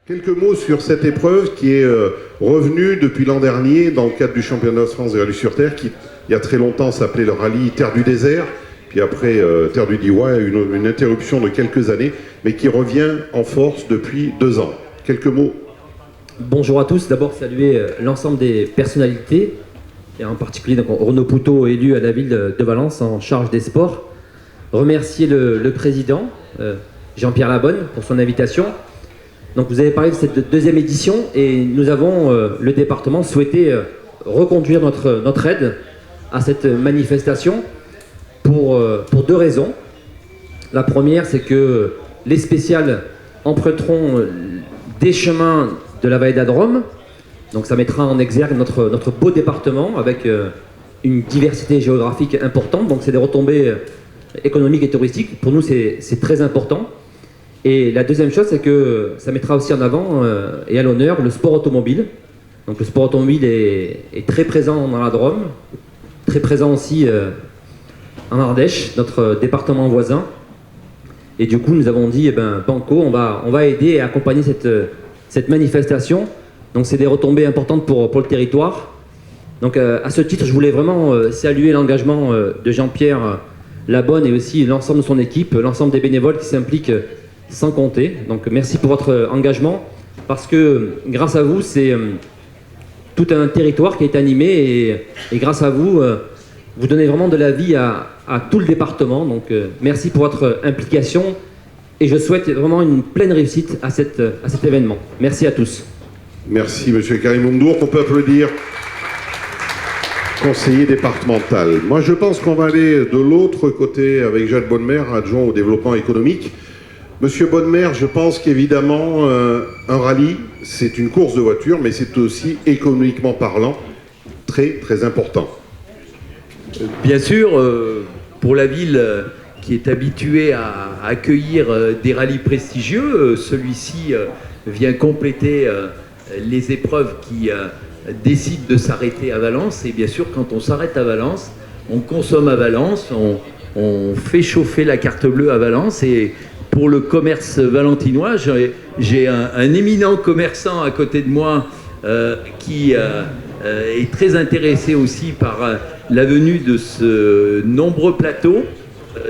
Quelques mots sur cette épreuve qui est revenue depuis l'an dernier dans le cadre du championnat de France de rallye sur terre qui, il y a très longtemps, s'appelait le rallye Terre du désert, puis après Terre du Diois, une interruption de quelques années, mais qui revient en force depuis 2 ans. Quelques mots. Bonjour à tous. D'abord, saluer l'ensemble des personnalités, et en particulier donc, Renaud Poutot, élu à la ville de Valence en charge des sports. Remercier le président, Jean-Pierre Labonne, pour son invitation. Donc vous avez parlé de cette deuxième édition et nous avons, le département, souhaité reconduire notre aide à cette manifestation pour 2 raisons. La première, c'est que les spéciales emprunteront des chemins de la vallée de la Drôme. Donc ça mettra en exergue notre beau département avec une diversité géographique importante. Donc c'est des retombées économiques et touristiques. Pour nous, c'est très important. Et la deuxième chose, c'est que ça mettra aussi en avant et à l'honneur le sport automobile. Donc le sport automobile est très présent dans la Drôme, très présent aussi en Ardèche, notre département voisin. Et du coup, nous avons dit, banco, on va aider et accompagner cette manifestation. Donc c'est des retombées importantes pour le territoire. Donc à ce titre, je voulais vraiment saluer l'engagement de Jean-Pierre Labonne et aussi l'ensemble de son équipe, l'ensemble des bénévoles qui s'impliquent sans compter. Donc merci pour votre engagement, parce que grâce à vous, c'est tout un territoire qui est animé et grâce à vous, vous donnez vraiment de la vie à tout le département. Donc merci pour votre implication et je souhaite vraiment une pleine réussite à cet événement. Merci à tous. Merci Monsieur Karim Oumdour, qu'on peut applaudir. Conseiller départemental. Moi je pense qu'on va aller de l'autre côté avec Jacques Bonnemer, adjoint au développement économique. Monsieur Bonnemer, je pense qu'évidemment, un rallye, c'est une course de voiture, mais c'est aussi, économiquement parlant, très, très important. Bien sûr, pour la ville qui est habituée à accueillir des rallyes prestigieux, celui-ci vient compléter les épreuves qui décident de s'arrêter à Valence. Et bien sûr, quand on s'arrête à Valence, on consomme à Valence, on fait chauffer la carte bleue à Valence. Et pour le commerce valentinois, j'ai un éminent commerçant à côté de moi qui est très intéressé aussi par la venue de ce nombreux plateaux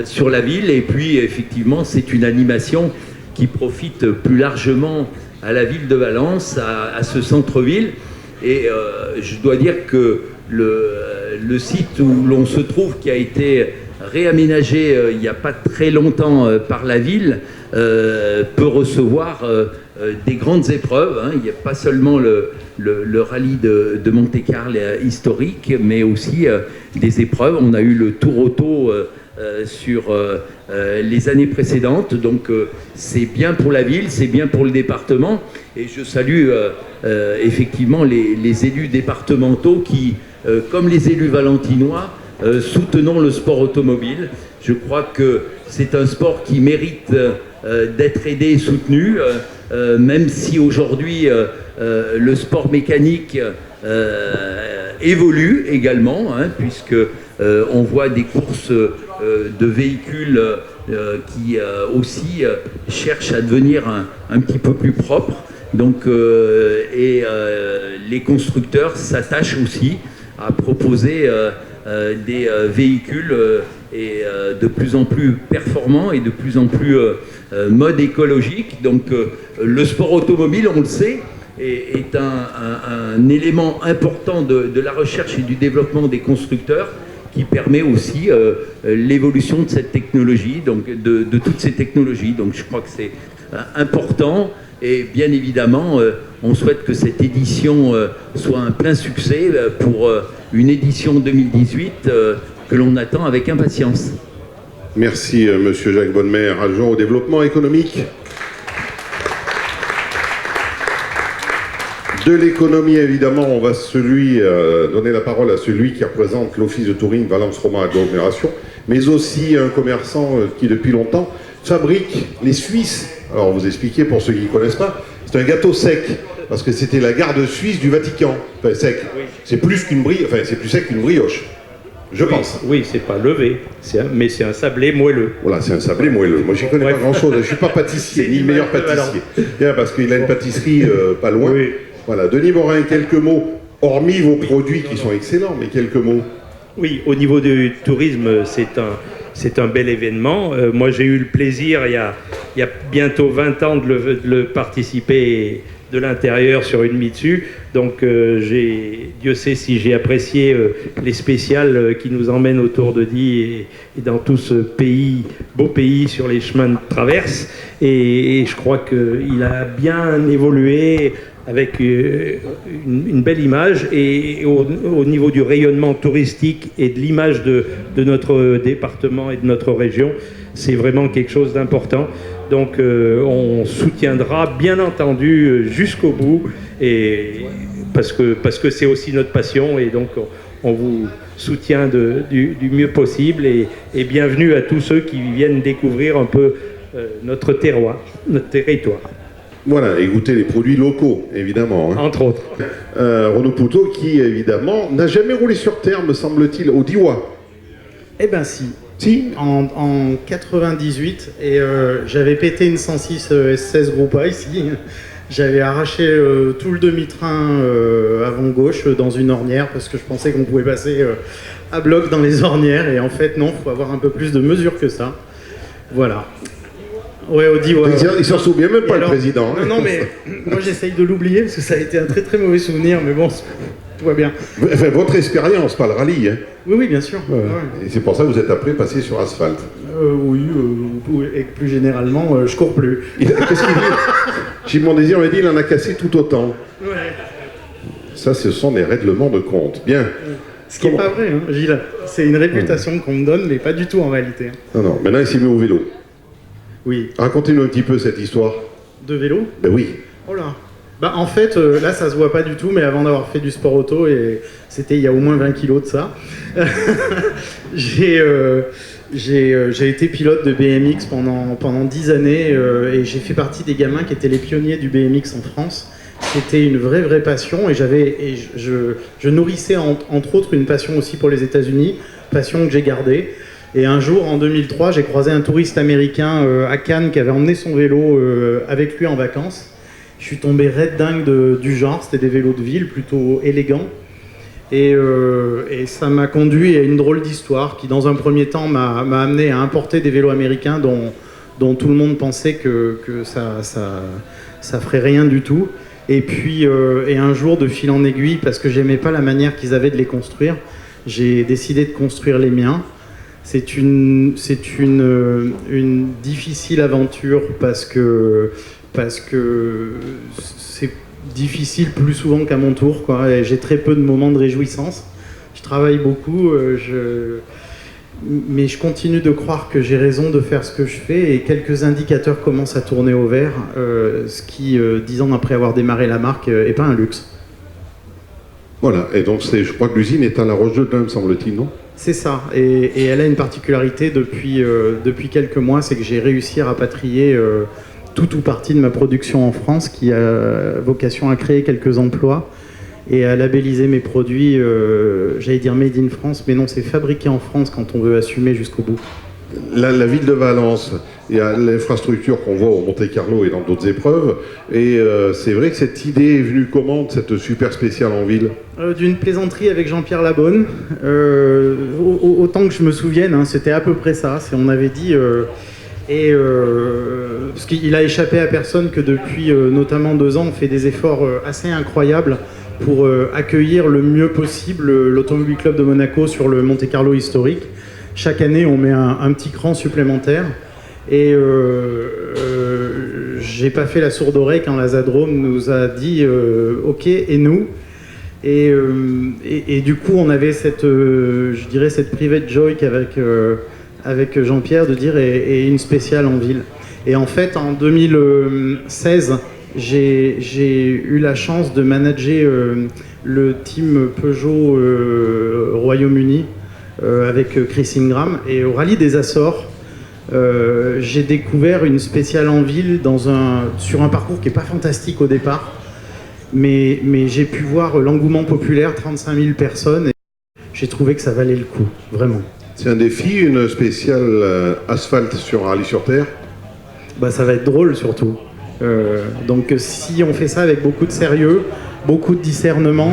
sur la ville. Et puis effectivement, c'est une animation qui profite plus largement à la ville de Valence, à ce centre-ville. Et je dois dire que le site où l'on se trouve, qui a été réaménagé il n'y a pas très longtemps par la ville, peut recevoir des grandes épreuves. Hein. Il n'y a pas seulement le rallye de Monte-Carlo historique, mais aussi des épreuves. On a eu le Tour Auto sur les années précédentes, donc c'est bien pour la ville, c'est bien pour le département, et je salue effectivement les élus départementaux qui, comme les élus valentinois, soutenons le sport automobile. Je crois que c'est un sport qui mérite d'être aidé et soutenu, même si aujourd'hui le sport mécanique évolue également, hein, puisque on voit des courses de véhicules qui aussi cherchent à devenir un petit peu plus propres. Donc, les constructeurs s'attachent aussi à proposer des véhicules de plus en plus performants et de plus en plus mode écologique. Donc le sport automobile, on le sait, est un élément important de la recherche et du développement des constructeurs, qui permet aussi l'évolution de cette technologie, donc de toutes ces technologies. Donc je crois que c'est important. Et bien évidemment, on souhaite que cette édition soit un plein succès pour une édition 2018 que l'on attend avec impatience. Merci Monsieur Jacques Bonnemer, adjoint au développement économique. De l'économie, évidemment, on va donner la parole à celui qui représente l'Office de tourisme Valence-Roman Agglomération, mais aussi un commerçant qui, depuis longtemps, fabrique les Suisses. Alors, vous expliquez pour ceux qui ne connaissent pas, c'est un gâteau sec, parce que c'était la garde suisse du Vatican. Enfin, sec. Oui. C'est plus qu'une c'est plus sec qu'une brioche. Je pense. Oui, c'est pas levé, mais c'est un sablé moelleux. Voilà, c'est un sablé moelleux. Moi, j'y connais pas grand-chose. Je suis pas pâtissier, ni le meilleur pâtissier. Bien, parce qu'il a une pâtisserie pas loin. Oui. Voilà, Denis Morin, quelques mots, hormis vos produits qui sont excellents, mais quelques mots. Oui, au niveau du tourisme, c'est un bel événement. Moi, j'ai eu le plaisir, il y a bientôt 20 ans, de le participer de l'intérieur sur une Mitsu. Donc, Dieu sait si j'ai apprécié les spéciales qui nous emmènent autour de Die et dans tout ce pays, beau pays sur les chemins de traverse. Et je crois qu'il a bien évolué avec une belle image, et au niveau du rayonnement touristique et de l'image de notre département et de notre région, c'est vraiment quelque chose d'important. Donc on soutiendra bien entendu jusqu'au bout, et parce que c'est aussi notre passion, et donc on vous soutient du mieux possible, et bienvenue à tous ceux qui viennent découvrir un peu notre terroir, notre territoire. Voilà, et goûter les produits locaux, évidemment. Hein. Entre autres. Renaud Poutot, qui, évidemment, n'a jamais roulé sur terre, me semble-t-il, au Diois. Eh ben si. Si. En 98, et j'avais pété une 106 S16 Groupe A ici. J'avais arraché tout le demi-train avant gauche dans une ornière, parce que je pensais qu'on pouvait passer à bloc dans les ornières, et en fait non, il faut avoir un peu plus de mesure que ça. Voilà. Ouais, Audi, ouais. Il s'en souvient même pas, alors, le président. Hein. Non, mais moi j'essaye de l'oublier parce que ça a été un très très mauvais souvenir, mais bon, tout va bien. Enfin, votre expérience, pas le rallye. Hein. Oui, bien sûr. Ouais. Et c'est pour ça que vous êtes après passé sur asphalte. Oui, et plus généralement, je cours plus. Qu'est-ce qu'il dit Gilles Désir m'a dit il en a cassé tout autant. Ouais. Ça, ce sont des règlements de compte. Bien. Ce qui n'est pas vrai, hein, Gilles. C'est une réputation qu'on me donne, mais pas du tout en réalité. Non, maintenant il s'est mis au vélo. Oui. Racontez-nous un petit peu cette histoire. De vélo ? Ben oui. Oh là. Bah en fait, là ça se voit pas du tout, mais avant d'avoir fait du sport auto, et c'était il y a au moins 20 kilos de ça, j'ai été pilote de BMX pendant 10 années, et j'ai fait partie des gamins qui étaient les pionniers du BMX en France. C'était une vraie passion, et je nourrissais entre autres une passion aussi pour les États-Unis, passion que j'ai gardée. Et un jour, en 2003, j'ai croisé un touriste américain à Cannes qui avait emmené son vélo avec lui en vacances. Je suis tombé raide dingue du genre, c'était des vélos de ville plutôt élégants. Et ça m'a conduit à une drôle d'histoire qui, dans un premier temps, m'a amené à importer des vélos américains dont tout le monde pensait que ça ferait rien du tout. Et puis, un jour, de fil en aiguille, parce que j'aimais pas la manière qu'ils avaient de les construire, j'ai décidé de construire les miens. C'est une difficile aventure parce que c'est difficile plus souvent qu'à mon tour, quoi. Et j'ai très peu de moments de réjouissance. Je travaille beaucoup, mais je continue de croire que j'ai raison de faire ce que je fais, et quelques indicateurs commencent à tourner au vert, ce qui, 10 ans après avoir démarré la marque, est pas un luxe. Voilà, et donc je crois que l'usine est à La Roche-de-Dain, me semble-t-il, non ? C'est ça, et elle a une particularité depuis quelques mois, c'est que j'ai réussi à rapatrier tout ou partie de ma production en France, qui a vocation à créer quelques emplois et à labelliser mes produits, j'allais dire made in France, mais non, c'est fabriqué en France quand on veut assumer jusqu'au bout. La ville de Valence, il y a l'infrastructure qu'on voit au Monte-Carlo et dans d'autres épreuves, et c'est vrai que cette idée est venue comment, de cette super spéciale en ville ? D'une plaisanterie avec Jean-Pierre Labonne, autant que je me souvienne, hein, c'était à peu près ça. On avait dit, parce qu'il a échappé à personne que depuis notamment 2 ans, on fait des efforts assez incroyables pour accueillir le mieux possible l'Automobile Club de Monaco sur le Monte-Carlo historique. Chaque année, on met un petit cran supplémentaire. Et j'ai pas fait la sourde oreille quand la Zadrome nous a dit OK, et nous. Et du coup, on avait cette private joy avec Jean-Pierre de dire et une spéciale en ville. Et en fait, en 2016, j'ai eu la chance de manager le team Peugeot Royaume-Uni avec Chris Ingram. Et au Rallye des Açores, j'ai découvert une spéciale en ville sur un parcours qui n'est pas fantastique au départ. Mais j'ai pu voir l'engouement populaire, 35 000 personnes. Et j'ai trouvé que ça valait le coup, vraiment. C'est un défi, une spéciale asphalte sur un rallye sur terre. Bah, ça va être drôle surtout. Donc si on fait ça avec beaucoup de sérieux, beaucoup de discernement,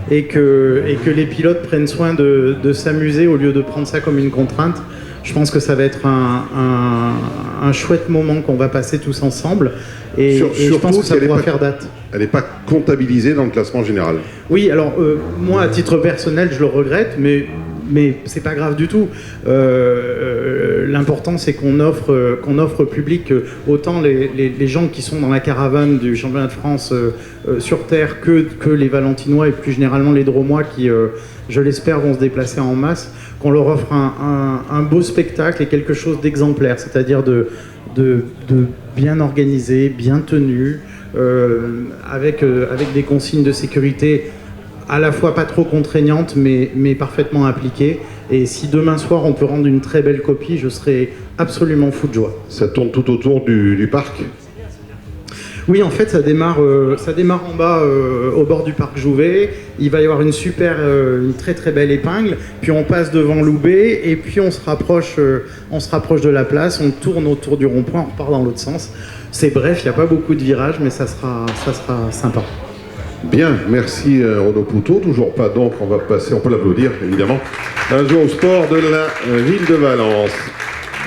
et que les pilotes prennent soin de s'amuser au lieu de prendre ça comme une contrainte, je pense que ça va être un chouette moment qu'on va passer tous ensemble. Et je pense que ça pourra faire date. Elle n'est pas comptabilisée dans le classement général. Oui, alors moi, à titre personnel, je le regrette, mais c'est pas grave du tout. L'important, c'est qu'on offre au public autant les gens qui sont dans la caravane du championnat de France sur terre que les Valentinois et plus généralement les Dromois qui, je l'espère, vont se déplacer en masse, qu'on leur offre un beau spectacle et quelque chose d'exemplaire, c'est-à-dire de bien organisé, bien tenu, avec des consignes de sécurité à la fois pas trop contraignantes mais parfaitement appliquées. Et si demain soir on peut rendre une très belle copie, je serai absolument fou de joie. Ça tourne tout autour du parc? Oui, en fait, ça démarre en bas au bord du parc Jouvet. Il va y avoir une très très belle épingle. Puis on passe devant Loubet et puis on se rapproche de la place. On tourne autour du rond-point, on repart dans l'autre sens. C'est bref, il n'y a pas beaucoup de virages, mais ça sera sympa. Bien, merci Renaud Poutot. Toujours pas, donc on peut l'applaudir évidemment. Un jour au sport de la ville de Valence.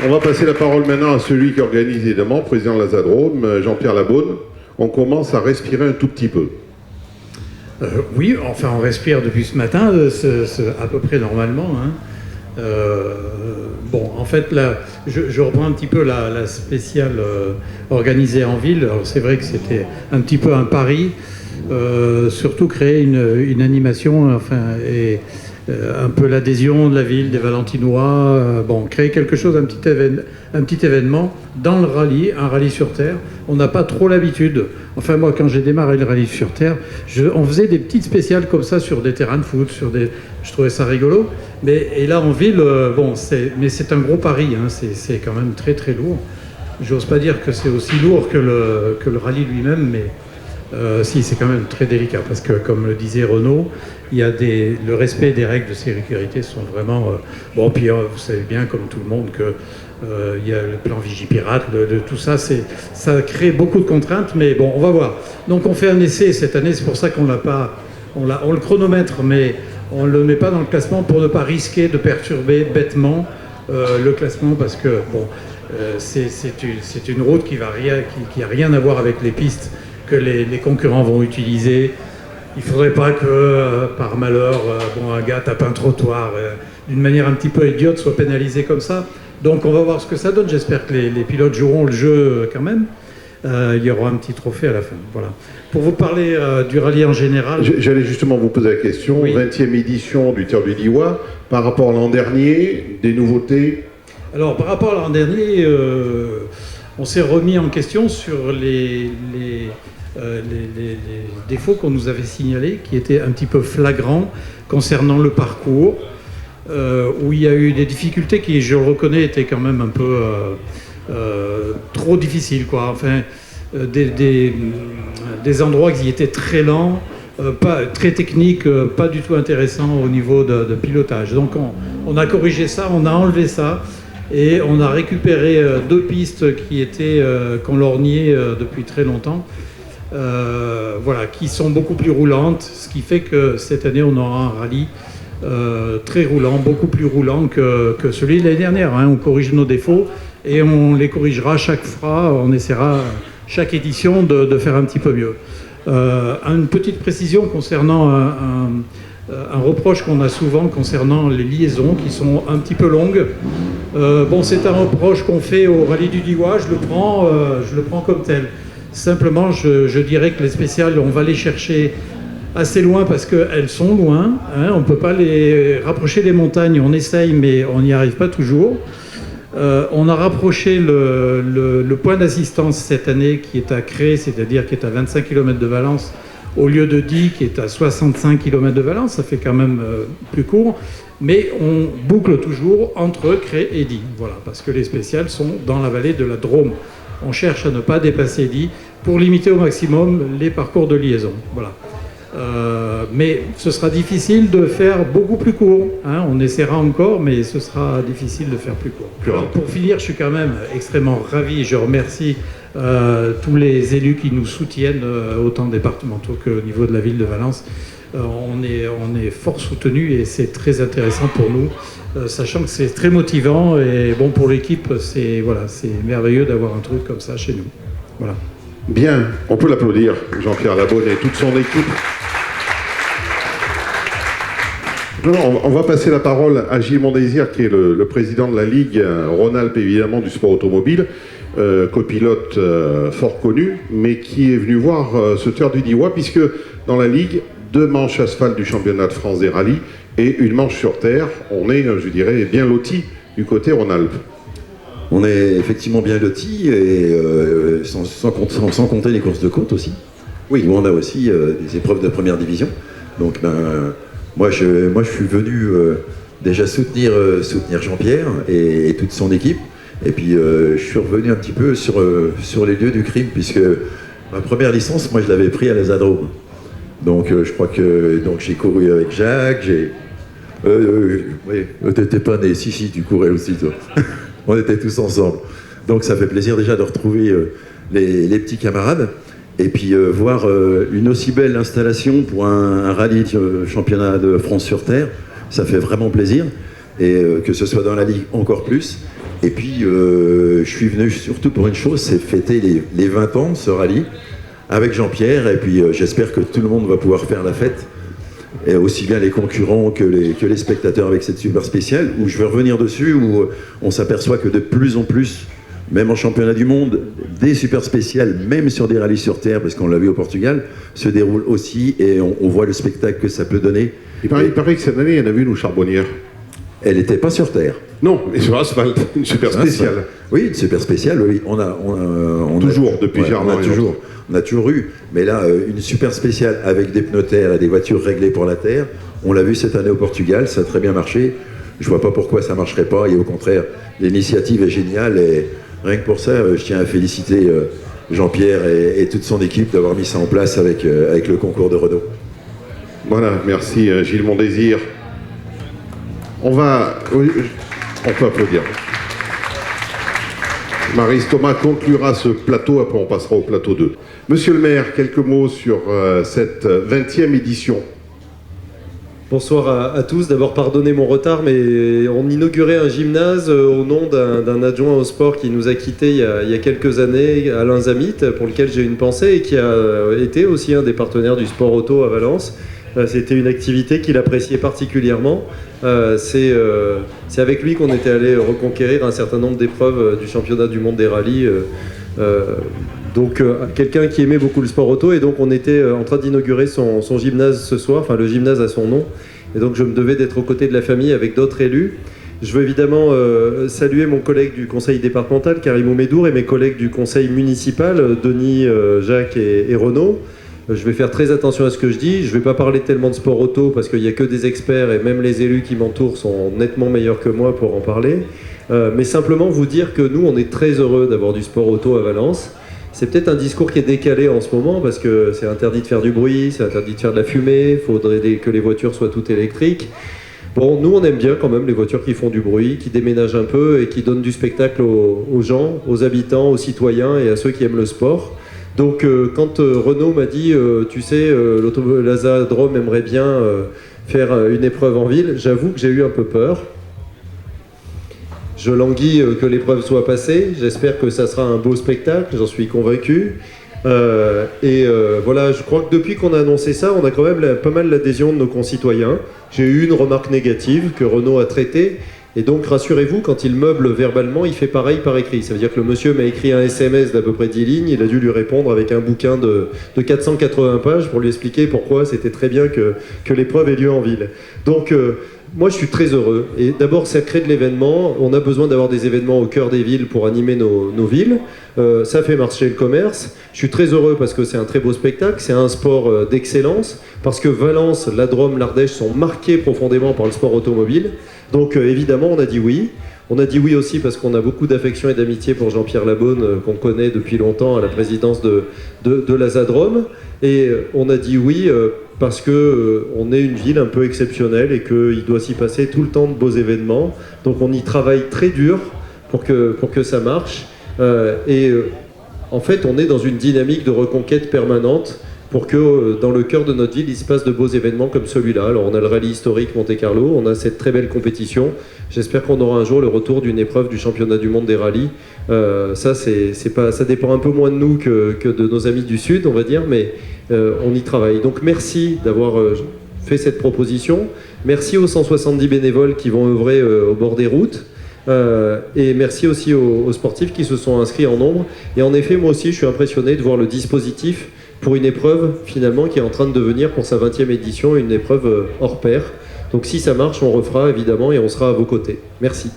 On va passer la parole maintenant à celui qui organise évidemment, président de l'Azadrome, Jean-Pierre Labonne. On commence à respirer un tout petit peu. Oui, enfin on respire depuis ce matin, à peu près normalement. Hein. Bon, en fait, là, je reprends un petit peu la spéciale organisée en ville. C'est vrai que c'était un petit peu un pari, surtout créer une animation, enfin, et un peu l'adhésion de la ville, des Valentinois, créer quelque chose, un petit événement dans le rallye, un rallye sur terre. On n'a pas trop l'habitude. Enfin, moi, quand j'ai démarré le rallye sur terre, on faisait des petites spéciales comme ça sur des terrains de foot, je trouvais ça rigolo. Et là, en ville, mais c'est un gros pari, hein, c'est quand même très très lourd. J'ose pas dire que c'est aussi lourd que le rallye lui-même, mais si, c'est quand même très délicat, parce que, comme le disait Renaud, il y a le respect des règles de sécurité sont vraiment... puis vous savez bien, comme tout le monde, que il y a le plan Vigipirate, tout ça, ça crée beaucoup de contraintes, mais bon, on va voir. Donc on fait un essai cette année, c'est pour ça qu'on l'a pas... On le chronomètre, mais on ne le met pas dans le classement pour ne pas risquer de perturber bêtement le classement, parce que, c'est une route qui a rien à voir avec les pistes que les concurrents vont utiliser. Il ne faudrait pas que, par malheur, un gars tape un trottoir d'une manière un petit peu idiote, soit pénalisé comme ça. Donc on va voir ce que ça donne. J'espère que les pilotes joueront le jeu quand même. Il y aura un petit trophée à la fin. Voilà. Pour vous parler du rallye en général... J'allais justement vous poser la question. Oui. 20e édition du Terre du Diois. Par rapport à l'an dernier, des nouveautés? Alors, par rapport à l'an dernier, on s'est remis en question sur les défauts qu'on nous avait signalés, qui étaient un petit peu flagrants concernant le parcours, où il y a eu des difficultés qui, je le reconnais, étaient quand même un peu trop difficiles, quoi. Enfin, des endroits qui étaient très lents, pas très techniques, pas du tout intéressants au niveau de pilotage. Donc on a corrigé ça, on a enlevé ça, et on a récupéré 2 pistes qu'on lorgnait depuis très longtemps. Qui sont beaucoup plus roulantes, ce qui fait que cette année on aura un rallye très roulant, beaucoup plus roulant que celui de l'année dernière. Hein. On corrige nos défauts et on les corrigera chaque fois, on essaiera chaque édition de faire un petit peu mieux. Une petite précision concernant un reproche qu'on a souvent concernant les liaisons qui sont un petit peu longues. C'est un reproche qu'on fait au rallye du Diois, je le prends comme tel. Simplement, je dirais que les spéciales, on va les chercher assez loin parce qu'elles sont loin. Hein, on ne peut pas les rapprocher des montagnes. On essaye, mais on n'y arrive pas toujours. On a rapproché le point d'assistance cette année qui est à Cré, c'est-à-dire qui est à 25 km de Valence, au lieu de 10 qui est à 65 km de Valence. Ça fait quand même plus court. Mais on boucle toujours entre Cré et Die. Voilà, parce que les spéciales sont dans la vallée de la Drôme. On cherche à ne pas dépasser Die pour limiter au maximum les parcours de liaison. Voilà. Mais ce sera difficile de faire beaucoup plus court. Hein. On essaiera encore, mais ce sera difficile de faire plus court. Alors, pour finir, je suis quand même extrêmement ravi. Je remercie tous les élus qui nous soutiennent, autant départementaux qu'au niveau de la ville de Valence. On est fort soutenus et c'est très intéressant pour nous, sachant que c'est très motivant et bon pour l'équipe, c'est merveilleux d'avoir un truc comme ça chez nous. Voilà. Bien, on peut l'applaudir, Jean-Pierre Labonne et toute son équipe. Non, on va passer la parole à Gilles Mondésir, qui est le président de la Ligue Rhône-Alpes, évidemment, du sport automobile, copilote fort connu, mais qui est venu voir ce Terre du Diois, puisque dans la Ligue, 2 manches asphalte du championnat de France des rallyes et une manche sur terre. On est, je dirais, bien lotis du côté Rhône-Alpes. On est effectivement bien lotis, et sans compter les courses de côte aussi. Oui, où on a aussi des épreuves de première division. Donc, moi, je suis venu déjà soutenir Jean-Pierre et toute son équipe. Et puis, je suis revenu un petit peu sur les lieux du crime, puisque ma première licence, moi, je l'avais pris à l'Azadrome. Donc, je crois que j'ai couru avec Jacques. Oui, t'étais pas né. Si, tu courais aussi, toi. On était tous ensemble. Donc, ça fait plaisir déjà de retrouver les petits camarades. Et puis, voir une aussi belle installation pour un rallye championnat de France sur terre, ça fait vraiment plaisir. Et que ce soit dans la Ligue, encore plus. Et puis, je suis venu surtout pour une chose, c'est fêter les 20 ans de ce rallye avec Jean-Pierre. Et puis, j'espère que tout le monde va pouvoir faire la fête. Et aussi bien les concurrents que les spectateurs avec cette super spéciale, où je vais revenir dessus, où on s'aperçoit que de plus en plus, même en championnat du monde, des super spéciales, même sur des rallyes sur terre, parce qu'on l'a vu au Portugal, se déroulent aussi, et on voit le spectacle que ça peut donner. Il paraît que cette année, il y en a une aux Charbonnières. Elle n'était pas sur terre. Non, mais sur asphalte, une super spéciale. Oui, une super spéciale, oui. On toujours, depuis Germain. On a toujours eu, mais là, une super spéciale avec des pneus terre et des voitures réglées pour la terre. On l'a vu cette année au Portugal, ça a très bien marché. Je vois pas pourquoi ça marcherait pas, et au contraire, l'initiative est géniale, et rien que pour ça, je tiens à féliciter Jean-Pierre et toute son équipe d'avoir mis ça en place avec le concours de Renault. Voilà, merci Gilles Mondésir. On peut applaudir. Maryse Thomas conclura ce plateau, après on passera au plateau 2. Monsieur le maire, quelques mots sur cette 20e édition. Bonsoir à tous. D'abord, pardonnez mon retard, mais on inaugurait un gymnase au nom d'un adjoint au sport qui nous a quittés il y a quelques années, Alain Zamit, pour lequel j'ai une pensée et qui a été aussi un des partenaires du sport auto à Valence. C'était une activité qu'il appréciait particulièrement. C'est avec lui qu'on était allé reconquérir un certain nombre d'épreuves du championnat du monde des rallyes. Donc quelqu'un qui aimait beaucoup le sport auto, et donc on était en train d'inaugurer son gymnase ce soir, enfin le gymnase a son nom, et donc je me devais d'être aux côtés de la famille avec d'autres élus. Je veux évidemment saluer mon collègue du conseil départemental, Karim Oumedour, et mes collègues du conseil municipal, Denis, Jacques et Renaud. Je vais faire très attention à ce que je dis. Je ne vais pas parler tellement de sport auto parce qu'il n'y a que des experts, et même les élus qui m'entourent sont nettement meilleurs que moi pour en parler. Mais simplement vous dire que nous, on est très heureux d'avoir du sport auto à Valence. C'est peut-être un discours qui est décalé en ce moment parce que c'est interdit de faire du bruit, c'est interdit de faire de la fumée, il faudrait que les voitures soient toutes électriques. Bon, nous, on aime bien quand même les voitures qui font du bruit, qui déménagent un peu et qui donnent du spectacle aux gens, aux habitants, aux citoyens et à ceux qui aiment le sport. Donc quand Renaud m'a dit, tu sais, l'Azadrome aimerait bien faire une épreuve en ville, j'avoue que j'ai eu un peu peur. Je languis que l'épreuve soit passée, j'espère que ça sera un beau spectacle, j'en suis convaincu. Voilà, je crois que depuis qu'on a annoncé ça, on a quand même pas mal l'adhésion de nos concitoyens. J'ai eu une remarque négative que Renaud a traitée. Et donc, rassurez-vous, quand il meuble verbalement, il fait pareil par écrit. Ça veut dire que le monsieur m'a écrit un SMS d'à peu près 10 lignes, il a dû lui répondre avec un bouquin de 480 pages pour lui expliquer pourquoi c'était très bien que l'épreuve ait lieu en ville. Donc, moi, je suis très heureux. Et d'abord, ça crée de l'événement. On a besoin d'avoir des événements au cœur des villes pour animer nos villes. Ça fait marcher le commerce. Je suis très heureux parce que c'est un très beau spectacle. C'est un sport d'excellence. Parce que Valence, la Drôme, l'Ardèche sont marqués profondément par le sport automobile. Donc évidemment, on a dit oui. On a dit oui aussi parce qu'on a beaucoup d'affection et d'amitié pour Jean-Pierre Labonne, qu'on connaît depuis longtemps à la présidence de l'Azadrome. Et on a dit oui parce que on est une ville un peu exceptionnelle et qu'il doit s'y passer tout le temps de beaux événements. Donc on y travaille très dur pour que ça marche. En fait, on est dans une dynamique de reconquête permanente pour que dans le cœur de notre ville, il se passe de beaux événements comme celui-là. Alors on a le rallye historique Monte-Carlo, on a cette très belle compétition. J'espère qu'on aura un jour le retour d'une épreuve du championnat du monde des rallyes. Ça dépend un peu moins de nous que de nos amis du Sud, on va dire, mais on y travaille. Donc merci d'avoir fait cette proposition. Merci aux 170 bénévoles qui vont œuvrer au bord des routes. Et merci aussi aux sportifs qui se sont inscrits en nombre. Et en effet, moi aussi, je suis impressionné de voir le dispositif pour une épreuve finalement qui est en train de devenir pour sa 20e édition une épreuve hors pair. Donc si ça marche, on refera évidemment et on sera à vos côtés. Merci.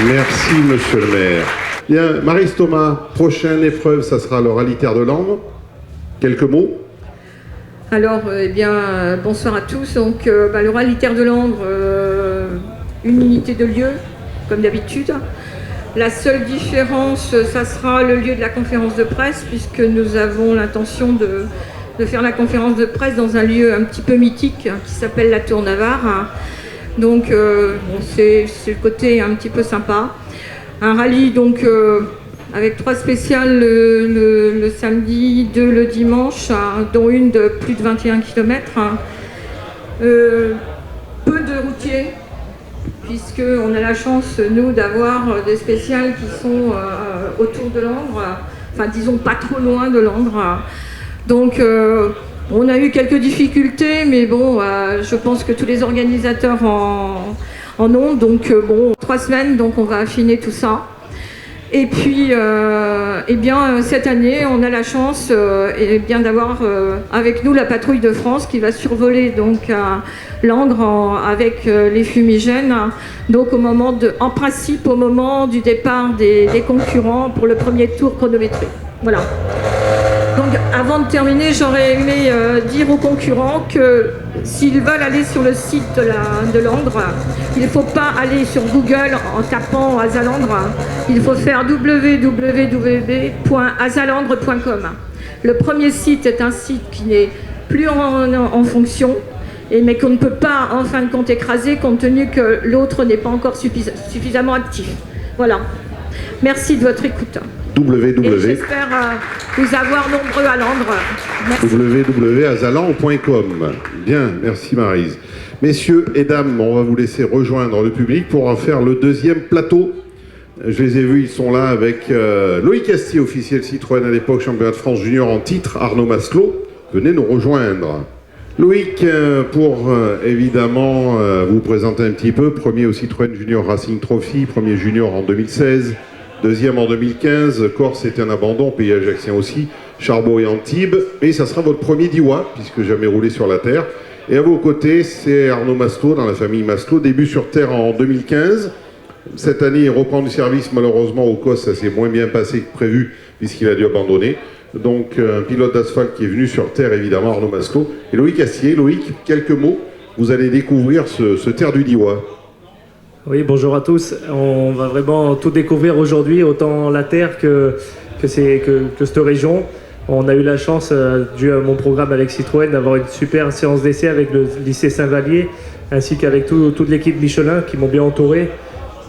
Merci monsieur le maire. Bien, Maryse Thomas, prochaine épreuve, ça sera le rallye Terre de Langres. Quelques mots? Alors, bonsoir à tous. Donc, le rallye Terre de Langres, une unité de lieu, comme d'habitude. La seule différence, ça sera le lieu de la conférence de presse, puisque nous avons l'intention de faire la conférence de presse dans un lieu un petit peu mythique qui s'appelle la Tour Navarre. Donc, c'est le côté un petit peu sympa. Un rallye, donc, avec 3 spéciales le samedi, 2 le dimanche, dont une de plus de 21 km. Peu de routiers, puisqu'on a la chance, nous, d'avoir des spéciales qui sont autour de Langres, enfin disons pas trop loin de Langres. Donc on a eu quelques difficultés, mais bon, je pense que tous les organisateurs en ont. Donc 3 semaines, donc on va affiner tout ça. Et puis, cette année, on a la chance d'avoir avec nous la patrouille de France qui va survoler donc Langres avec les fumigènes. Donc en principe au moment du départ des concurrents pour le premier tour chronométré. Voilà. Donc avant de terminer, j'aurais aimé dire aux concurrents que s'ils veulent aller sur le site de Langres, il ne faut pas aller sur Google en tapant Asalangres, il faut faire www.asalangres.com. Le premier site est un site qui n'est plus en fonction, mais qu'on ne peut pas en fin de compte écraser compte tenu que l'autre n'est pas encore suffisamment actif. Voilà. Merci de votre écoute. Et j'espère vous avoir nombreux à Langres. www.azalan.com. Bien, merci Maryse. Messieurs et dames, on va vous laisser rejoindre le public pour en faire le deuxième plateau. Je les ai vus, ils sont là avec Loïc Astier, officiel Citroën à l'époque, championnat de France junior en titre, Arnaud Masselot. Venez nous rejoindre. Loïc, pour évidemment vous présenter un petit peu, premier au Citroën Junior Racing Trophy, premier junior en 2016. Deuxième en 2015, Corse était un abandon, pays ajaxien aussi, Charbot et Antibes. Et ça sera votre premier DIWA, puisque jamais roulé sur la terre. Et à vos côtés, c'est Arnaud Masselot, dans la famille Masselot, début sur terre en 2015. Cette année, il reprend du service, malheureusement, au COS, ça s'est moins bien passé que prévu, puisqu'il a dû abandonner. Donc, un pilote d'asphalte qui est venu sur terre, évidemment, Arnaud Masselot. Et Loïc Astier. Loïc, quelques mots, vous allez découvrir ce terre du DIWA. Oui, bonjour à tous. On va vraiment tout découvrir aujourd'hui, autant la Terre que cette région. On a eu la chance, dû à mon programme avec Citroën, d'avoir une super séance d'essai avec le lycée Saint-Vallier, ainsi qu'avec toute l'équipe Michelin qui m'ont bien entouré.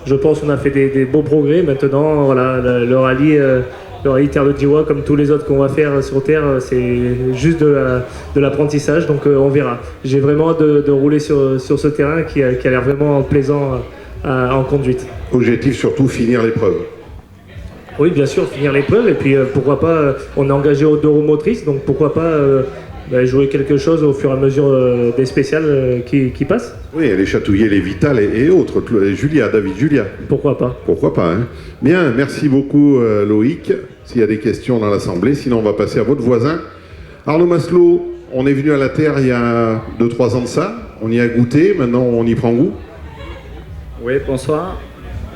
Je pense qu'on a fait des beaux progrès. Maintenant, voilà, le rallye Terre de DIWA, comme tous les autres qu'on va faire sur Terre, c'est juste de l'apprentissage, donc on verra. J'ai vraiment hâte de rouler sur ce terrain qui a l'air vraiment plaisant en conduite. Objectif surtout, finir l'épreuve. Oui, bien sûr, finir l'épreuve, et puis pourquoi pas, on est engagé aux 2 roues motrices, donc pourquoi pas jouer quelque chose au fur et à mesure des spéciales qui passent. Oui, aller chatouiller les Vitales et autres, David Julia. Pourquoi pas. Pourquoi pas, hein. Bien, merci beaucoup Loïc, s'il y a des questions dans l'Assemblée, sinon on va passer à votre voisin. Arnaud Masselot, on est venu à la Terre il y a 2-3 ans de ça, on y a goûté, maintenant on y prend goût. Oui, bonsoir.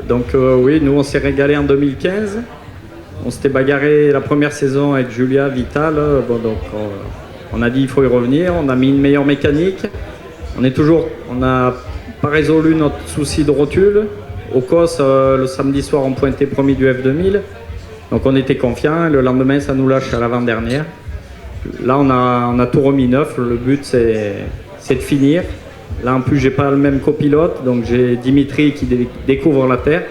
Donc oui, nous on s'est régalé en 2015. On s'était bagarré la première saison avec Julia Vital. On a dit il faut y revenir. On a mis une meilleure mécanique. On n'a pas résolu notre souci de rotule. Au COS, le samedi soir, on pointait premier du F2000. Donc on était confiants. Le lendemain, ça nous lâche à l'avant-dernière. Là, on a tout remis neuf. Le but, c'est de finir. Là, en plus, j'ai pas le même copilote, donc j'ai Dimitri qui découvre la Terre.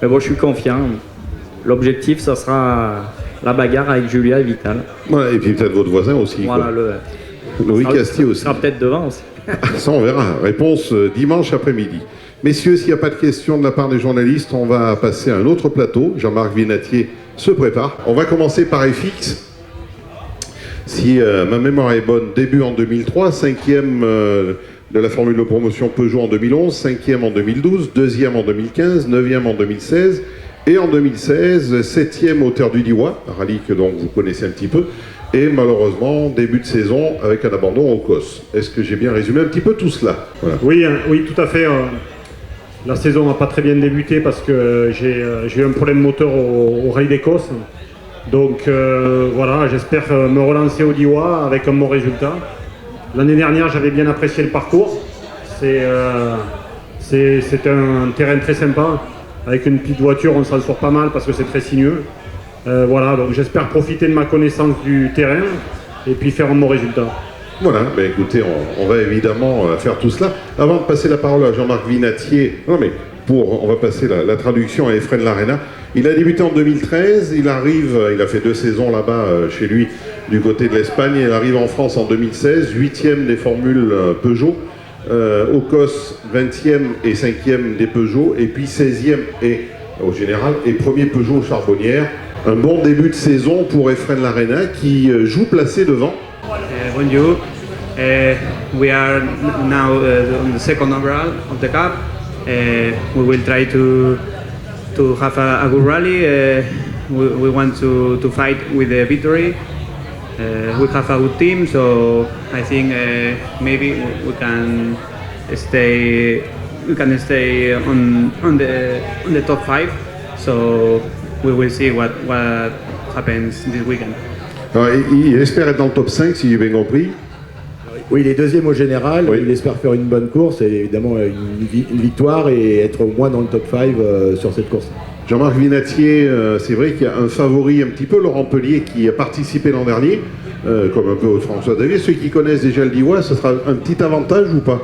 Mais bon, je suis confiant. L'objectif, ça sera la bagarre avec Julia et Vital. Voilà, et puis peut-être votre voisin aussi. Voilà, Loïc Astier aussi. sera peut-être devant aussi. Ça, on verra. Réponse dimanche après-midi. Messieurs, s'il n'y a pas de questions de la part des journalistes, on va passer à un autre plateau. Jean-Marc Vinatier se prépare. On va commencer par FX. Si ma mémoire est bonne, début en 2003, 5e de la formule de promotion Peugeot en 2011, 5e en 2012, 2e en 2015, 9e en 2016 et en 2016, 7e au Terre du Diois, un rallye que donc vous connaissez un petit peu, et malheureusement début de saison avec un abandon au COS. Est-ce que j'ai bien résumé un petit peu tout cela? Voilà. Oui, tout à fait. La saison n'a pas très bien débuté parce que j'ai eu un problème moteur au Rallye d'Écosse. Donc voilà, j'espère me relancer au Diois avec un bon résultat. L'année dernière, j'avais bien apprécié le parcours. C'est un terrain très sympa. Avec une petite voiture, on s'en sort pas mal parce que c'est très sinueux. Voilà, donc j'espère profiter de ma connaissance du terrain et puis faire un bon résultat. Voilà, ben écoutez, on va évidemment faire tout cela. Avant de passer la parole à Jean-Marc Vinatier, on va passer la traduction à Efren Larena. Il a débuté en 2013, il a fait 2 saisons là-bas chez lui du côté de l'Espagne, il arrive en France en 2016, 8e des formules Peugeot, au COS 20e et 5e des Peugeot, et puis 16e au général, et premier Peugeot Charbonnières. Un bon début de saison pour Efren Larena qui joue placé devant. Bonjour. We are now on the second overall of the cup. We will try to have a good rally. We want to fight with the victory. We have a good team, so I think maybe we can stay on the top 5. So we will see what happens this weekend. Alors, il espère être dans le top 5 si j'ai bien compris. Oui, il est deuxième au général, oui. Il espère faire une bonne course et évidemment une victoire et être au moins dans le top 5 sur cette course. Jean-Marc Vinatier, c'est vrai qu'il y a un favori un petit peu, Laurent Pellier, qui a participé l'an dernier, comme un peu François Davies. Ceux qui connaissent déjà le Diois, ce sera un petit avantage ou pas?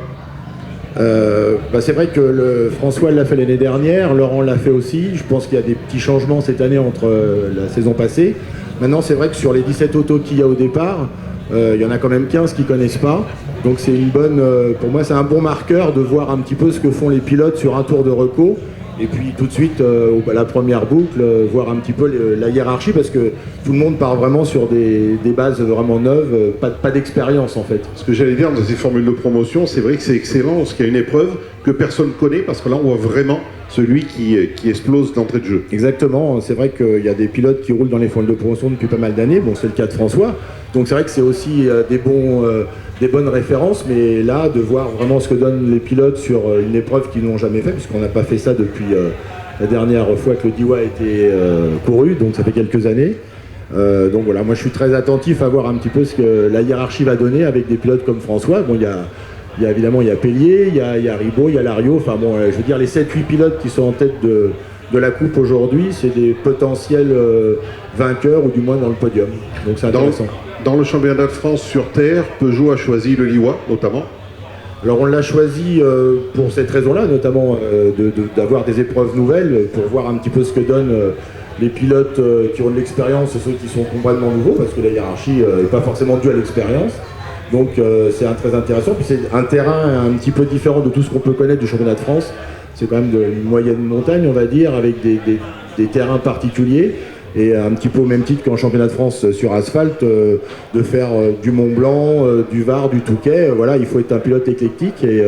C'est vrai que François l'a fait l'année dernière, Laurent l'a fait aussi. Je pense qu'il y a des petits changements cette année entre la saison passée. Maintenant, c'est vrai que sur les 17 autos qu'il y a au départ, il y en a quand même 15 qui ne connaissent pas. Donc c'est une bonne, pour moi, c'est un bon marqueur de voir un petit peu ce que font les pilotes sur un tour de reco. Et puis tout de suite, la première boucle, voir un petit peu la hiérarchie, parce que tout le monde part vraiment sur des bases vraiment neuves, pas d'expérience en fait. Ce que j'allais dire dans ces formules de promotion, c'est vrai que c'est excellent, parce qu'il y a une épreuve que personne ne connaît, parce que là on voit vraiment celui qui explose d'entrée de jeu. Exactement, c'est vrai qu'il y a des pilotes qui roulent dans les formules de promotion depuis pas mal d'années, bon c'est le cas de François, donc c'est vrai que c'est aussi des bonnes références, mais là, de voir vraiment ce que donnent les pilotes sur une épreuve qu'ils n'ont jamais fait, puisqu'on n'a pas fait ça depuis la dernière fois que le Diois a été couru, donc ça fait quelques années. Donc voilà, moi je suis très attentif à voir un petit peu ce que la hiérarchie va donner avec des pilotes comme François. Bon, évidemment, il y a Pellier, il y a Ribot, il y a Lariot, enfin bon, je veux dire, les 7-8 pilotes qui sont en tête de la coupe aujourd'hui, c'est des potentiels vainqueurs, ou du moins dans le podium. Donc c'est intéressant. Dans le championnat de France sur terre, Peugeot a choisi le Liwa, notamment. Alors on l'a choisi pour cette raison-là, notamment d'avoir des épreuves nouvelles, pour voir un petit peu ce que donnent les pilotes qui ont de l'expérience et ceux qui sont complètement nouveaux, parce que la hiérarchie n'est pas forcément due à l'expérience. Donc c'est très intéressant. Puis c'est un terrain un petit peu différent de tout ce qu'on peut connaître du championnat de France. C'est quand même une moyenne montagne, on va dire, avec des terrains particuliers. Et un petit peu au même titre qu'en championnat de France sur asphalte, de faire du Mont Blanc, du Var, du Touquet, voilà, il faut être un pilote éclectique et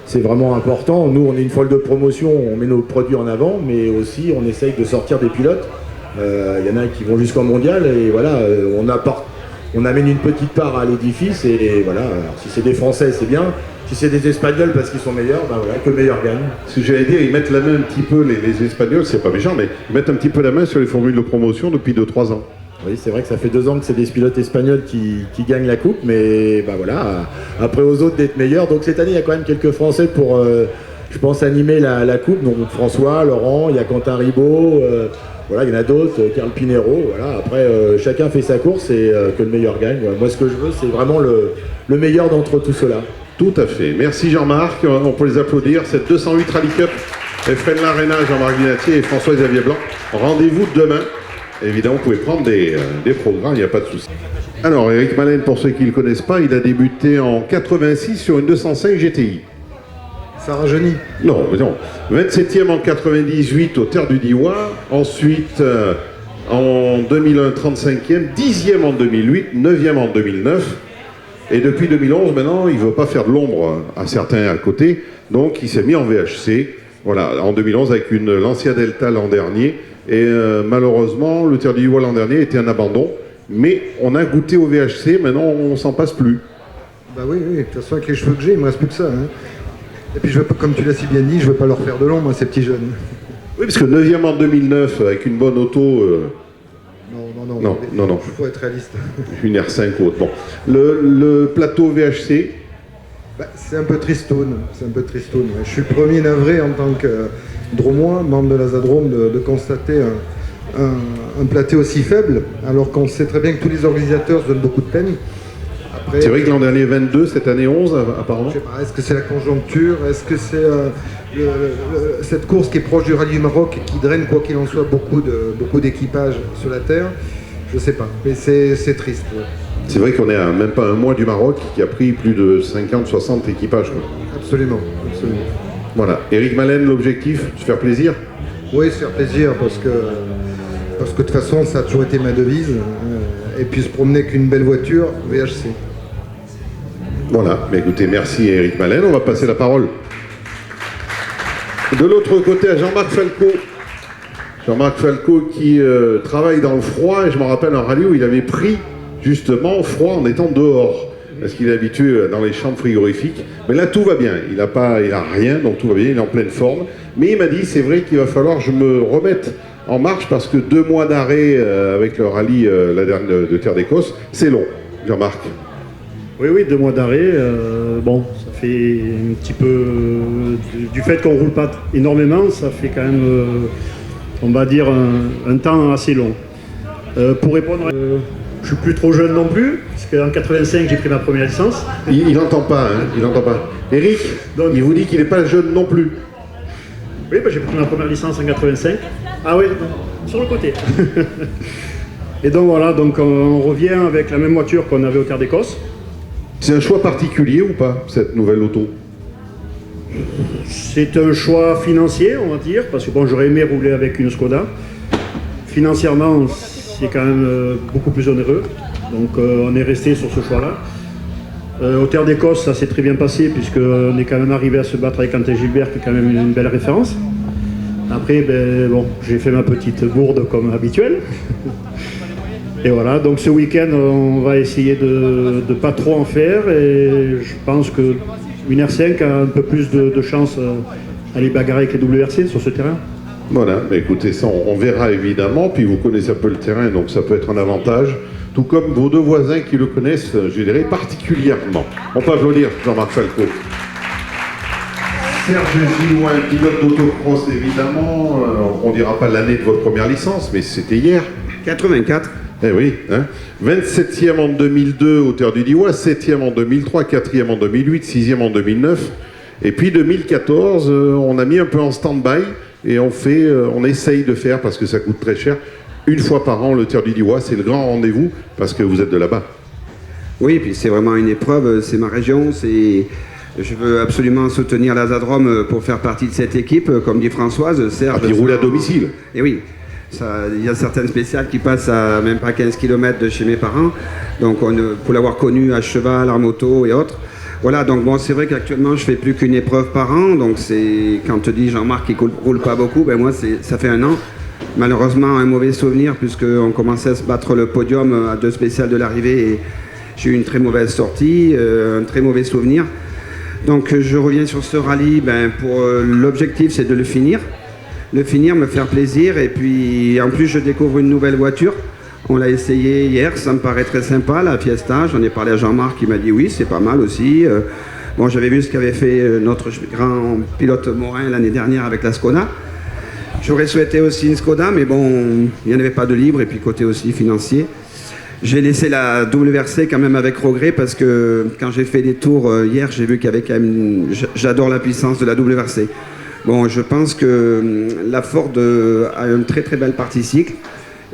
c'est vraiment important. Nous, on est une folle de promotion, on met nos produits en avant, mais aussi on essaye de sortir des pilotes. Il y en a qui vont jusqu'au mondial et voilà, on amène une petite part à l'édifice et voilà, alors, si c'est des Français, c'est bien. Si c'est des Espagnols parce qu'ils sont meilleurs, ben voilà, que meilleurs gagnent. Ce que j'allais dire, ils mettent la main un petit peu, les Espagnols, c'est pas méchant, mais ils mettent un petit peu la main sur les formules de promotion depuis 2-3 ans. Oui, c'est vrai que ça fait 2 ans que c'est des pilotes espagnols qui gagnent la coupe, mais ben voilà, après aux autres d'être meilleurs. Donc cette année, il y a quand même quelques Français pour, je pense, animer la coupe. Donc François, Laurent, il y a Quentin Ribot, Voilà, il y en a d'autres, Carl Pinero, voilà. Après, chacun fait sa course et que le meilleur gagne. Voilà. Moi, ce que je veux, c'est vraiment le meilleur d'entre tout cela. Tout à fait. Merci Jean-Marc. On peut les applaudir. Cette 208 Rally Cup, Efren Larena, Jean-Marc Vinatier et François-Xavier Blanc. Rendez-vous demain. Évidemment, vous pouvez prendre des programmes, il n'y a pas de souci. Alors, Éric Malène, pour ceux qui ne le connaissent pas, il a débuté en 86 sur une 205 GTI. Ça rajeunit. Non, mais non. 27e en 98 aux Terres du Diois. Ensuite, en 2001, 35e. 10e en 2008. 9e en 2009. Et depuis 2011, maintenant, il ne veut pas faire de l'ombre à certains à côté. Donc, il s'est mis en VHC. Voilà, en 2011 avec une Lancia Delta l'an dernier. Et malheureusement, le Terre du Diois l'an dernier était un abandon. Mais on a goûté au VHC. Maintenant, on s'en passe plus. Bah oui, de toute façon, avec les cheveux que j'ai, il me reste plus que ça. Hein. Et puis, je veux pas, comme tu l'as si bien dit, je veux pas leur faire de l'ombre, moi, ces petits jeunes. Oui, parce que 9e en 2009, avec une bonne auto... Non. Il faut être réaliste. Une R5 haute. Bon. Le plateau VHC bah, c'est un peu tristoun. Je suis le premier navré en tant que dromois, membre de la Zadrome, de constater un plateau aussi faible, alors qu'on sait très bien que tous les organisateurs se donnent beaucoup de peine. Après, c'est vrai que l'an dernier 22, cette année 11 apparemment. Je sais pas, est-ce que c'est la conjoncture, est-ce que c'est cette course qui est proche du rallye du Maroc qui draine quoi qu'il en soit beaucoup d'équipages sur la terre? Je sais pas, mais c'est triste. Ouais. C'est vrai qu'on est à même pas un mois du Maroc qui a pris plus de 50-60 équipages. Quoi. Absolument. Voilà. Éric Malène, l'objectif, se faire plaisir? Oui, se faire plaisir parce que de toute façon ça a toujours été ma devise. Et puis se promener avec une belle voiture, VHC. Voilà, mais écoutez, merci Éric Malène. On va passer la parole de l'autre côté à Jean-Marc Falco. Jean-Marc Falco qui travaille dans le froid, et je me rappelle un rallye où il avait pris justement froid en étant dehors. Parce qu'il est habitué dans les chambres frigorifiques. Mais là, tout va bien. Il a rien, donc tout va bien, il est en pleine forme. Mais il m'a dit, c'est vrai qu'il va falloir que je me remette en marche parce que 2 mois d'arrêt avec le rallye la dernière de Terre d'Écosse, c'est long. Jean-Marc. Oui, 2 mois d'arrêt. Bon, ça fait un petit peu... du fait qu'on ne roule pas énormément, ça fait quand même, on va dire, un temps assez long. Pour répondre, je suis plus trop jeune non plus, parce qu'en 85, j'ai pris ma première licence. Il n'entend pas, hein, il n'entend pas. Eric, donc, il vous dit qu'il n'est pas jeune non plus. Oui, j'ai pris ma première licence en 85. Ah oui, sur le côté. Et donc voilà, donc on revient avec la même voiture qu'on avait aux Terres d'Écosse. C'est un choix particulier ou pas, cette nouvelle auto? C'est un choix financier, on va dire, parce que bon, j'aurais aimé rouler avec une Skoda. Financièrement, c'est quand même beaucoup plus onéreux. Donc on est resté sur ce choix-là. Aux Terres d'Écosse, ça s'est très bien passé, puisqu'on est quand même arrivé à se battre avec Quentin Gilbert, qui est quand même une belle référence. Après, j'ai fait ma petite bourde comme habituel. Et voilà, donc ce week-end, on va essayer de ne pas trop en faire. Et je pense qu'une R5 a un peu plus de chance à aller bagarrer avec les WRC sur ce terrain. Voilà, mais écoutez, ça on verra évidemment. Puis vous connaissez un peu le terrain, donc ça peut être un avantage. Tout comme vos 2 voisins qui le connaissent, je dirais, particulièrement. On peut applaudir Jean-Marc Falco. Serge Gilloin, pilote d'autocross, évidemment. On ne dira pas l'année de votre première licence, mais c'était hier. 84. Eh oui, hein. 27e en 2002 au Terre du Diois, 7e en 2003, 4e en 2008, 6e en 2009. Et puis 2014, on a mis un peu en stand-by et on essaye de faire, parce que ça coûte très cher, une fois par an le Terre du Diois. C'est le grand rendez-vous parce que vous êtes de là-bas. Oui, puis c'est vraiment une épreuve, c'est ma région, je veux absolument soutenir la Zadrome pour faire partie de cette équipe, comme dit Françoise. Serge, puis rouler à domicile. Et oui. Il y a certaines spéciales qui passent à même pas 15 km de chez mes parents. Donc pour l'avoir connu à cheval, en moto et autres. Voilà, donc bon, c'est vrai qu'actuellement je fais plus qu'une épreuve par an. Donc c'est quand te dis Jean-Marc qui roule pas beaucoup, moi ça fait 1 an. Malheureusement un mauvais souvenir puisqu'on commençait à se battre le podium à 2 spéciales de l'arrivée et j'ai eu une très mauvaise sortie, un très mauvais souvenir. Donc je reviens sur ce rallye, pour l'objectif c'est de le finir, me faire plaisir, et puis en plus je découvre une nouvelle voiture. On l'a essayé hier, ça me paraît très sympa, la Fiesta. J'en ai parlé à Jean-Marc qui m'a dit oui, c'est pas mal aussi. Bon, j'avais vu ce qu'avait fait notre grand pilote Morin l'année dernière avec la Skoda. J'aurais souhaité aussi une Skoda, mais bon, il n'y en avait pas de libre, et puis côté aussi financier. J'ai laissé la WRC quand même avec regret, parce que quand j'ai fait des tours hier, j'ai vu qu'il y avait quand même... J'adore la puissance de la WRC. Bon, je pense que la Ford a une très très belle partie cycle,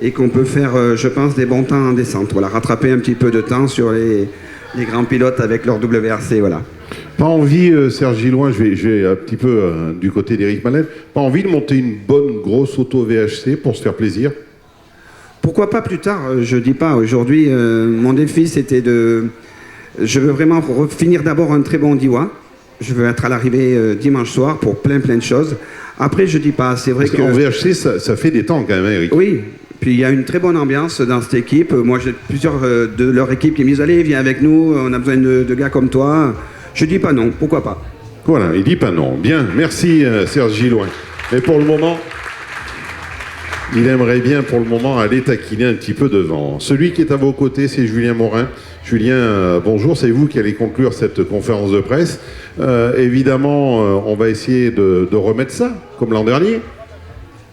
et qu'on peut faire, je pense, des bons temps en descente. Voilà, rattraper un petit peu de temps sur les grands pilotes avec leur WRC, voilà. Pas envie, Serge Gilloin, je vais un petit peu du côté d'Éric Mallet, pas envie de monter une bonne grosse auto VHC pour se faire plaisir? Pourquoi pas plus tard, je dis pas. Aujourd'hui, mon défi, c'était de... Je veux vraiment finir d'abord un très bon DIWA. Je veux être à l'arrivée dimanche soir pour plein de choses. Après, je dis pas, c'est vrai que... Parce qu'en VHC, ça fait des temps quand même, Eric. Oui, puis il y a une très bonne ambiance dans cette équipe. Moi, j'ai plusieurs de leur équipe qui me disent « Allez, viens avec nous, on a besoin de gars comme toi ». Je dis pas non, pourquoi pas. Voilà, il dit pas non. Bien, merci Serge Gilloin. Mais pour le moment, il aimerait bien pour le moment aller taquiner un petit peu devant. Celui qui est à vos côtés, c'est Julien Morin. Julien, bonjour, c'est vous qui allez conclure cette conférence de presse. Évidemment, on va essayer de remettre ça, comme l'an dernier.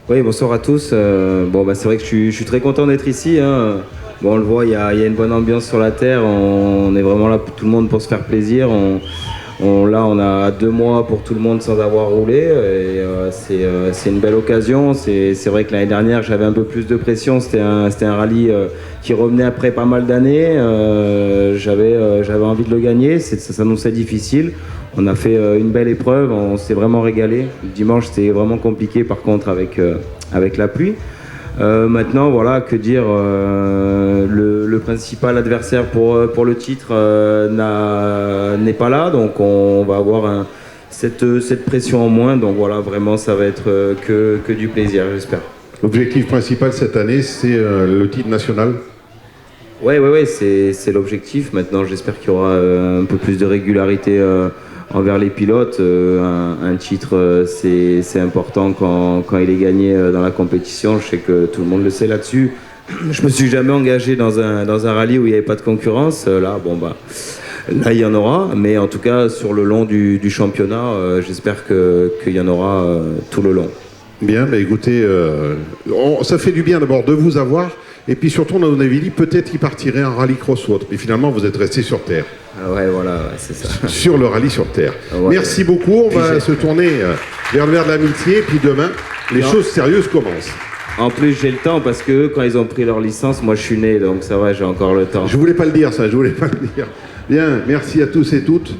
Oui, bonsoir à tous. C'est vrai que je suis très content d'être ici. Hein. Bon, on le voit, il y a une bonne ambiance sur la terre. On est vraiment là pour tout le monde pour se faire plaisir. Là, on a 2 mois pour tout le monde sans avoir roulé. Et c'est une belle occasion. C'est vrai que l'année dernière, j'avais un peu plus de pression. C'était un rallye qui revenait après pas mal d'années. J'avais envie de le gagner. Ça s'annonçait difficile. On a fait une belle épreuve. On s'est vraiment régalé. Le dimanche, c'était vraiment compliqué par contre avec la pluie. Maintenant, voilà, que dire, le principal adversaire pour le titre n'est pas là, donc on va avoir cette pression en moins, donc voilà, vraiment ça va être que du plaisir, j'espère. L'objectif principal cette année, c'est le titre national? Oui, c'est l'objectif. Maintenant, j'espère qu'il y aura un peu plus de régularité envers les pilotes. Un titre, c'est important quand il est gagné dans la compétition. Je sais que tout le monde le sait là-dessus. Je me suis jamais engagé dans un rallye où il n'y avait pas de concurrence. Là, il y en aura. Mais en tout cas, sur le long du championnat, j'espère qu'il y en aura tout le long. Bien, écoutez, ça fait du bien d'abord de vous avoir. Et puis surtout, on avait dit peut-être qu'il partirait en rallycross ou autre. Mais finalement, vous êtes resté sur terre. C'est ça. Sur le rallye sur terre. Ouais. Merci beaucoup. On va se tourner vers le verre de l'amitié. Et puis demain, les choses sérieuses commencent. En plus, j'ai le temps parce que quand ils ont pris leur licence, moi je suis né. Donc ça va, j'ai encore le temps. Je voulais pas le dire, ça. Je voulais pas le dire. Bien, merci à tous et toutes.